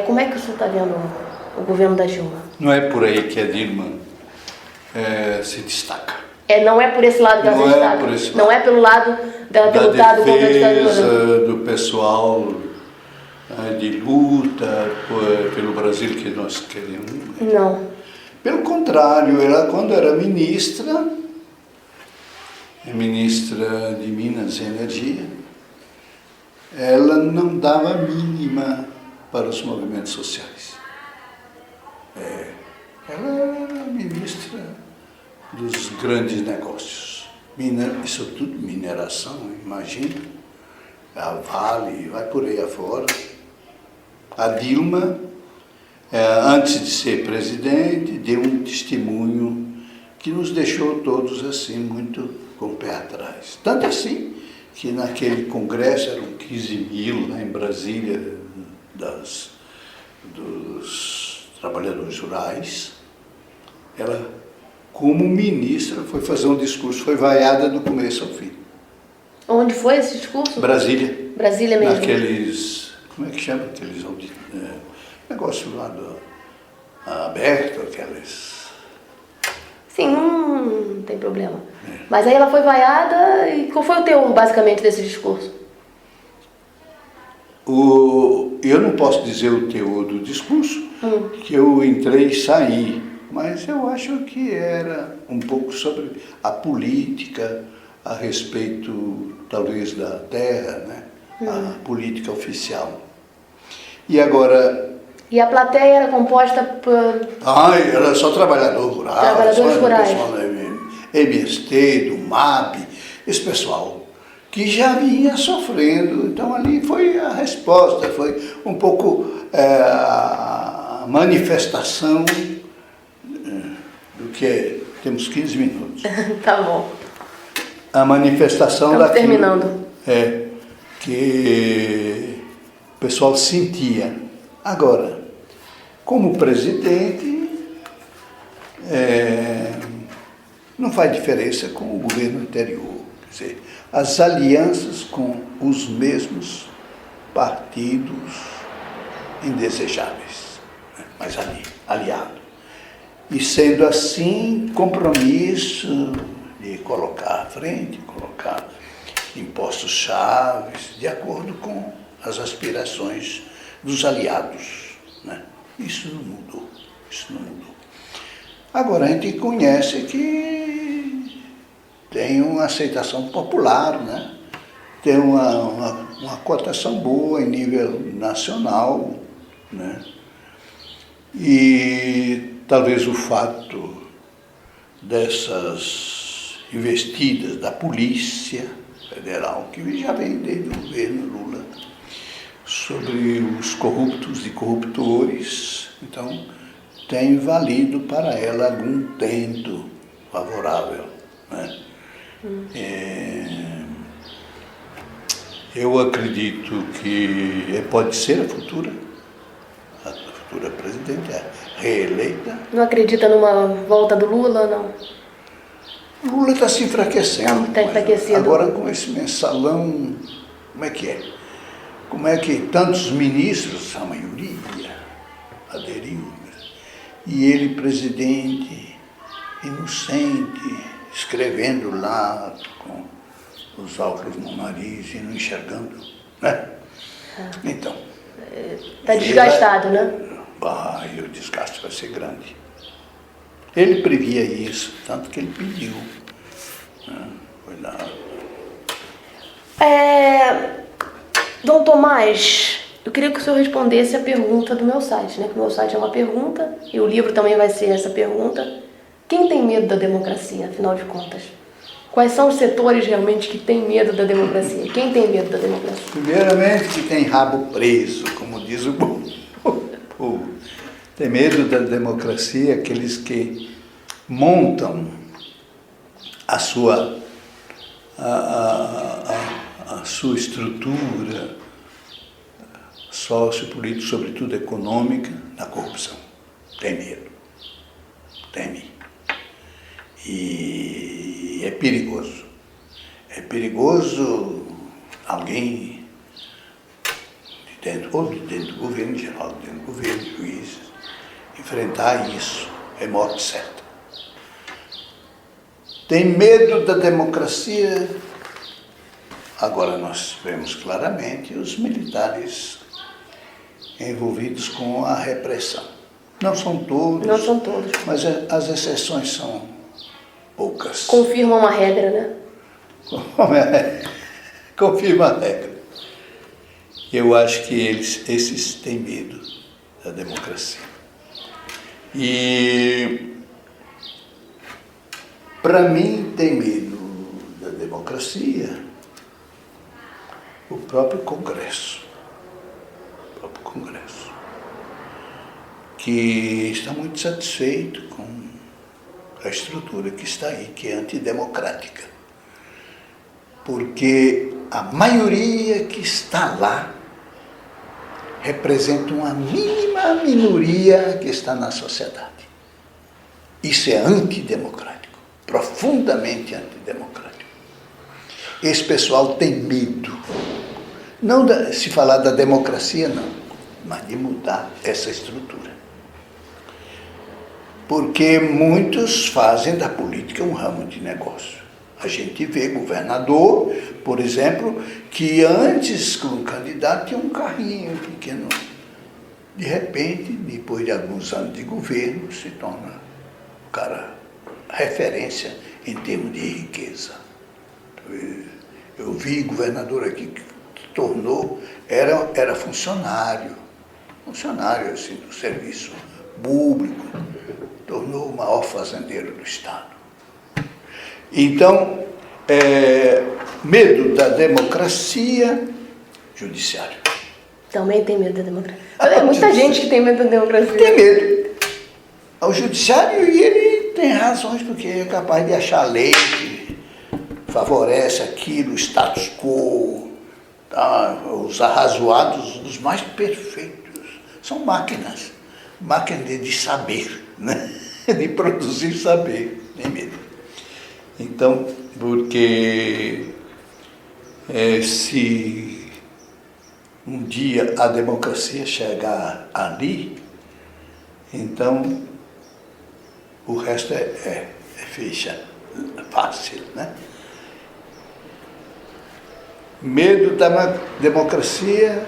Speaker 1: Como é que o senhor está vendo o governo da Dilma?
Speaker 2: Não é por aí que a Dilma se destaca.
Speaker 1: Não é por esse lado que ela se destaca. Não é pelo lado dela ter lutado contra a ditadura.
Speaker 2: Do pessoal de luta pelo Brasil que nós queremos.
Speaker 1: Não.
Speaker 2: Pelo contrário, ela, quando era ministra de Minas e Energia, ela não dava a mínima para os movimentos sociais. Ela era ministra dos grandes negócios. Isso tudo, mineração, imagina. A Vale, vai por aí afora. A Dilma, antes de ser presidente, deu um testemunho que nos deixou todos assim, muito com o pé atrás. Tanto assim que naquele congresso, eram 15 mil lá em Brasília, dos trabalhadores rurais, ela, como ministra, foi fazer um discurso, foi vaiada do começo ao fim.
Speaker 1: Onde foi esse discurso?
Speaker 2: Brasília.
Speaker 1: Brasília mesmo.
Speaker 2: Naqueles, como é que chama aqueles negócio lá aberto, aqueles...
Speaker 1: Sim, não tem problema. Mas aí ela foi vaiada, e qual foi o teor, basicamente, desse discurso?
Speaker 2: Eu não posso dizer o teor do discurso, que eu entrei e saí, mas eu acho que era um pouco sobre a política, a respeito, talvez, da terra, né? A política oficial. E agora...
Speaker 1: E a plateia era composta por...
Speaker 2: era só trabalhador rural,
Speaker 1: Trabalhadores rurais.
Speaker 2: Pessoal do MST, do MAP, esse pessoal que já vinha sofrendo. Então ali foi a resposta, foi um pouco a manifestação do que é. Temos 15 minutos.
Speaker 1: Tá bom.
Speaker 2: A manifestação
Speaker 1: Estamos
Speaker 2: daquilo
Speaker 1: terminando.
Speaker 2: Que o pessoal sentia. Agora, como presidente, não faz diferença com o governo anterior. Quer dizer, as alianças com os mesmos partidos indesejáveis, né? Mas aliado. E sendo assim, compromisso de colocar à frente, colocar impostos chaves, de acordo com as aspirações dos aliados, né? Isso não mudou, isso não mudou. Agora a gente conhece que tem uma aceitação popular, né? Tem uma cotação boa em nível nacional, né? E talvez o fato dessas investidas da Polícia Federal, que já vem desde o governo Lula, sobre os corruptos e corruptores, então tem valido para ela algum tento favorável, né? Eu acredito que pode ser a futura presidente, reeleita.
Speaker 1: Não acredita numa volta do Lula, não?
Speaker 2: Lula está se enfraquecendo.
Speaker 1: Está enfraquecido.
Speaker 2: Agora com esse mensalão, como é que é? Como é que tantos ministros, a maioria, aderiu, e ele, presidente, inocente, escrevendo lá com os óculos no nariz e não enxergando, né? Então...
Speaker 1: Está desgastado, né?
Speaker 2: O desgaste vai ser grande. Ele previa isso, tanto que ele pediu, né? Foi lá.
Speaker 1: Dom Tomás, eu queria que o senhor respondesse a pergunta do meu site, né? Que o meu site é uma pergunta, e o livro também vai ser essa pergunta. Quem tem medo da democracia, afinal de contas? Quais são os setores realmente que têm medo da democracia? Quem tem medo da democracia?
Speaker 2: Primeiramente que tem rabo preso, como diz o povo. Tem medo da democracia aqueles que montam a sua estrutura sociopolítica, sobretudo econômica, na corrupção. Tem medo. Teme. E é perigoso. É perigoso alguém dentro do governo em geral, dentro do governo, juízes, enfrentar isso. É morte certa. Tem medo da democracia. Agora nós vemos claramente os militares envolvidos com a repressão. Não são todos.
Speaker 1: Não são todos.
Speaker 2: Mas as exceções são poucas.
Speaker 1: Confirma uma regra, né?
Speaker 2: Confirma a regra. Eu acho que esses têm medo da democracia. E, para mim, tem medo da democracia o próprio Congresso. Que está muito satisfeito com a estrutura que está aí, que é antidemocrática. Porque a maioria que está lá representa uma mínima minoria que está na sociedade. Isso é antidemocrático, profundamente antidemocrático. Esse pessoal tem medo, não se falar da democracia, não, mas de mudar essa estrutura. Porque muitos fazem da política um ramo de negócio. A gente vê governador, por exemplo, que antes, como candidato, tinha um carrinho pequeno. De repente, depois de alguns anos de governo, se torna um cara referência em termos de riqueza. Eu vi governador aqui que tornou, era funcionário assim, do serviço público, tornou o maior fazendeiro do Estado. Então, medo da democracia, judiciário.
Speaker 1: Também tem medo da democracia. Tem muita gente que tem medo da democracia.
Speaker 2: Tem medo. O judiciário, e ele tem razões, porque é capaz de achar lei que favorece aquilo, o status quo, tá? Os arrazoados, os mais perfeitos. São máquinas de saber, né? De produzir saber, tem medo. Então, porque se um dia a democracia chegar ali, então o resto é ficha fácil, né? Medo da democracia,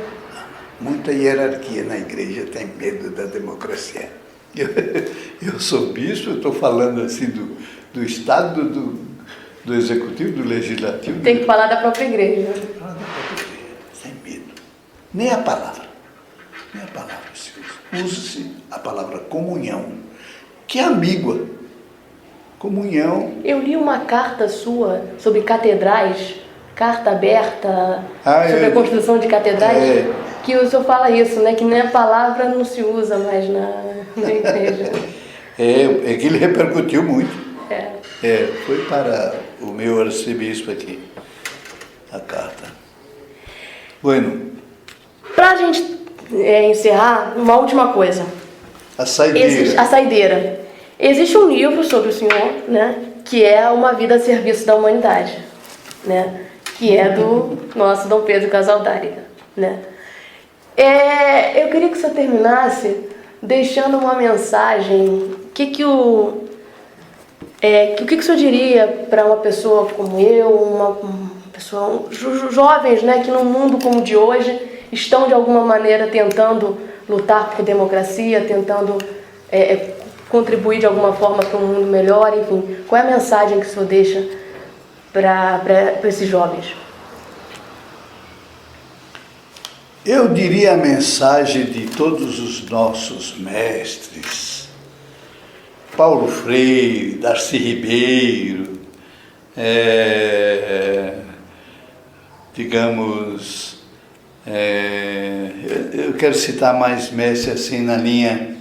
Speaker 2: muita hierarquia na igreja tem medo da democracia. Eu sou bispo, eu estou falando assim do Estado, do Executivo, do Legislativo.
Speaker 1: Tem que falar da própria igreja.
Speaker 2: Falar da própria igreja, sem medo. Nem a palavra se usa. Usa-se a palavra comunhão, que é ambígua. Comunhão.
Speaker 1: Eu li uma carta sua sobre catedrais, carta aberta sobre a construção de catedrais, que o senhor fala isso, né? Que nem a palavra não se usa mais na igreja.
Speaker 2: É que ele repercutiu muito.
Speaker 1: É.
Speaker 2: Foi para o meu arcebispo aqui, a carta. Bueno.
Speaker 1: Para a gente encerrar, uma última coisa.
Speaker 2: A saideira.
Speaker 1: A saideira. Existe um livro sobre o senhor, né? Que é Uma Vida a Serviço da Humanidade, né? Que é do nosso Dom Pedro Casaldáliga, né? Eu queria que o senhor terminasse deixando uma mensagem. O que o senhor diria para uma pessoa como eu, uma pessoa, jovens, né, que no mundo como o de hoje estão de alguma maneira tentando lutar por democracia, tentando contribuir de alguma forma para um mundo melhor, enfim. Qual é a mensagem que o senhor deixa para esses jovens?
Speaker 2: Eu diria a mensagem de todos os nossos mestres, Paulo Freire, Darcy Ribeiro, digamos, eu quero citar mais mestres assim na linha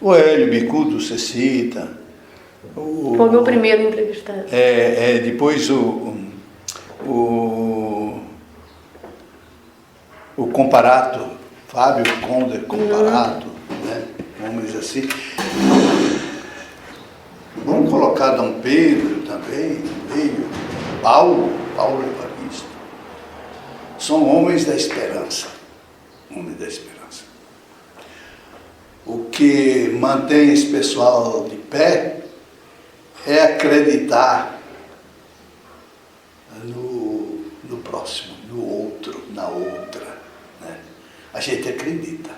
Speaker 2: o Hélio Bicudo se cita.
Speaker 1: Foi o meu primeiro entrevistado.
Speaker 2: Depois o Comparato, Fábio Conder Comparato, né? Homens assim. Vamos colocar Dom Pedro também, meio, Paulo Evaristo. São homens da esperança. Homens da esperança. O que mantém esse pessoal de pé é acreditar no próximo, no outro, na outra, né? A gente acredita.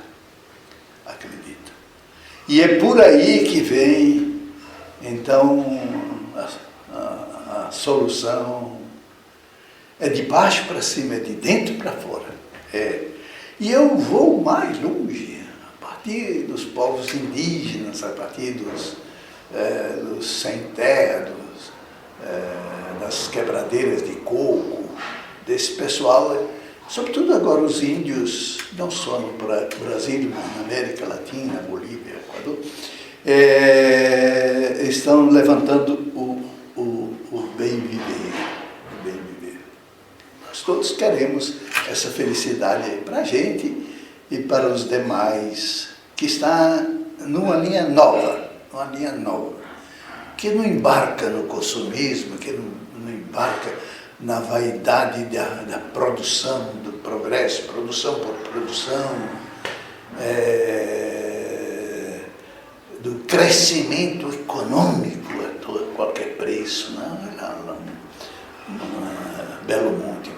Speaker 2: E é por aí que vem, então, a solução. É de baixo para cima, é de dentro para fora. E eu vou mais longe, a partir dos povos indígenas, a partir dos sem terra, das quebradeiras de coco, desse pessoal, sobretudo agora os índios, não só no Brasil, mas na América Latina, Bolívia, Equador, estão levantando o bem viver. Nós todos queremos essa felicidade para a gente e para os demais, que está numa linha nova, que não embarca no consumismo, que não embarca na vaidade da produção, do progresso, produção por produção, crescimento econômico a qualquer preço, não é Belo Monte,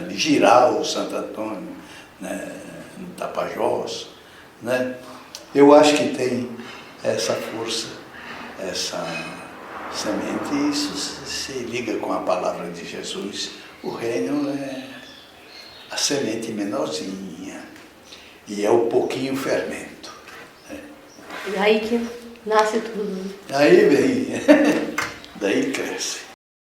Speaker 2: de Giral, Santo Antônio, né, no Tapajós, né? Eu acho que tem essa força, essa semente, e isso se liga com a palavra de Jesus. O reino é a semente menorzinha e é o pouquinho fermento. Né?
Speaker 1: E aí que nasce tudo.
Speaker 2: Aí vem, daí cresce.